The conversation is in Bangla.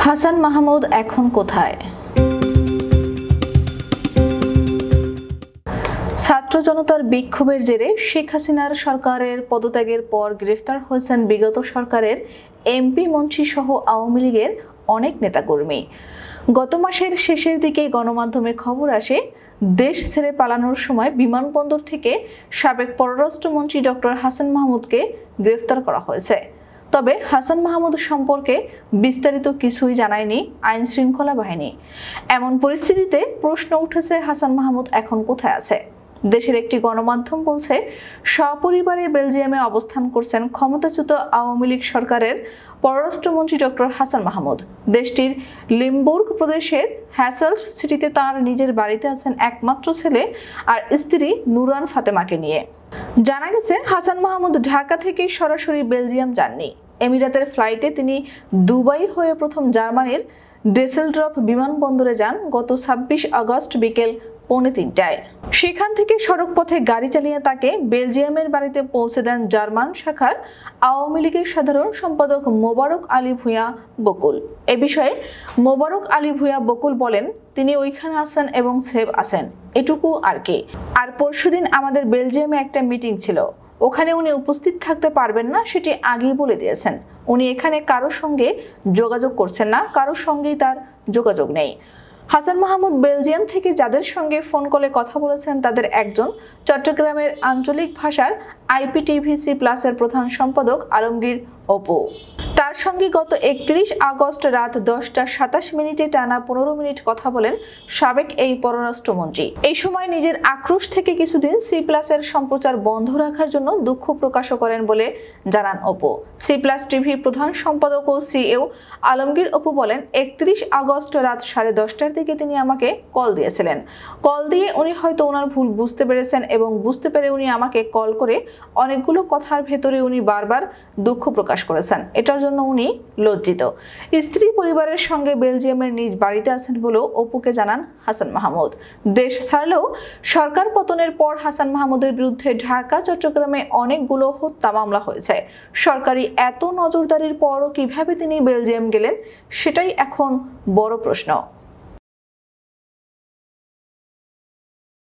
হাসান মাহমুদ এখন কোথায়? ছাত্র জনতার বিক্ষোভের জেরে শেখ হাসিনার সরকারের পদত্যাগের পর গ্রেফতার হয়েছেন বিগত সরকারের এমপি মন্ত্রী সহ আওয়ামী লীগের অনেক নেতাকর্মী। গত মাসের শেষের দিকে গণমাধ্যমে খবর আসে, দেশ ছেড়ে পালানোর সময় বিমানবন্দর থেকে সাবেক পররাষ্ট্রমন্ত্রী ডক্টর হাসান মাহমুদকে গ্রেফতার করা হয়েছে। তবে হাসান মাহমুদ সম্পর্কে বিস্তারিত কিছুই জানায়নি আইন শৃঙ্খলা বাহিনী। এমন পরিস্থিতিতে প্রশ্ন উঠেছে, হাসান মাহমুদ এখন কোথায় আছে? দেশের একটি গণমাধ্যম বলছে, সপরিবারে বেলজিয়ামে অবস্থান করছেন ক্ষমতাচ্যুত আওয়ামী লীগ সরকারের পররাষ্ট্রমন্ত্রী ডক্টর হাসান মাহমুদ। দেশটির লিমবুর্গ প্রদেশের হ্যাসেল্ট সিটিতে তার নিজের বাড়িতে আছেন একমাত্র ছেলে আর স্ত্রী নুরান ফাতেমাকে নিয়ে। জানা গেছে, হাসান মাহমুদ ঢাকা থেকে সরাসরি বেলজিয়াম যাননি। এমিরাতের ফ্লাইটে তিনি দুবাই হয়ে প্রথম জার্মানির ডেসেলড্রফ বিমানবন্দরে যান গত 26 আগস্ট বিকেল 2:45টায়। সেখান থেকে সড়ক পথে গাড়ি চালিয়ে তাকে বেলজিয়ামের বাড়িতে পৌঁছে দেন জার্মান শাখার আওয়ামী লীগের সাধারণ সম্পাদক মোবারক আলী ভূঁইয়া বকুল। এ বিষয়ে মোবারক আলী ভূঁইয়া বকুল বলেন, তিনি ওইখানে আছেন এবং সেভ আছেন, এটুকু আর কি। আর পরশুদিন আমাদের বেলজিয়ামে একটা মিটিং ছিল, ওখানে উনি উপস্থিত থাকতে পারবেন না, সেটি আগেই বলে দিয়েছেন। উনি এখানে কারোর সঙ্গে যোগাযোগ করছেন না, কারোর সঙ্গেই তার যোগাযোগ নেই। হাসান মাহমুদ বেলজিয়াম থেকে যাদের সঙ্গে ফোন কলে কথা বলেছেন তাদের একজন চট্টগ্রামের আঞ্চলিক ভাষার IPTV-C প্লাসের প্রধান সম্পাদক আলমগীর অপু। তার সঙ্গে গত 31 আগস্ট রাত 10:27 টানা 15 মিনিট কথা বলেন সাবেক এই পররাষ্ট্রমন্ত্রী। এই সময় নিজের আক্রোশ থেকে কিছুদিন C প্লাসের সম্প্রচার বন্ধ রাখার জন্য দুঃখ প্রকাশ করেন বলে জানান অপু। C প্লাস টিভির প্রধান সম্পাদক ও CEO আলমগীর অপু বলেন, 31 আগস্ট রাত 10:30টার দিকে তিনি আমাকে কল দিয়েছিলেন। কল দিয়ে উনি হয়তো ওনার ভুল বুঝতে পেরেছেন এবং বুঝতে পেরে উনি আমাকে কল করে অনেকগুলো কথার ভেতরে উনি বারবার দুঃখ প্রকাশ করেছেন। এটার জন্য উনি লজ্জিত। স্ত্রী পরিবারের সঙ্গে বেলজিয়ামের নিজ বাড়িতে আছেন বলেও অপুকে জানান হাসান মাহমুদ। দেশ ছাড়লেও সরকার পতনের পর হাসান মাহমুদের বিরুদ্ধে ঢাকা, চট্টগ্রামে অনেকগুলো হত্যা মামলা হয়েছে। সরকারি এত নজরদারির পরও কিভাবে তিনি বেলজিয়াম গেলেন, সেটাই এখন বড় প্রশ্ন।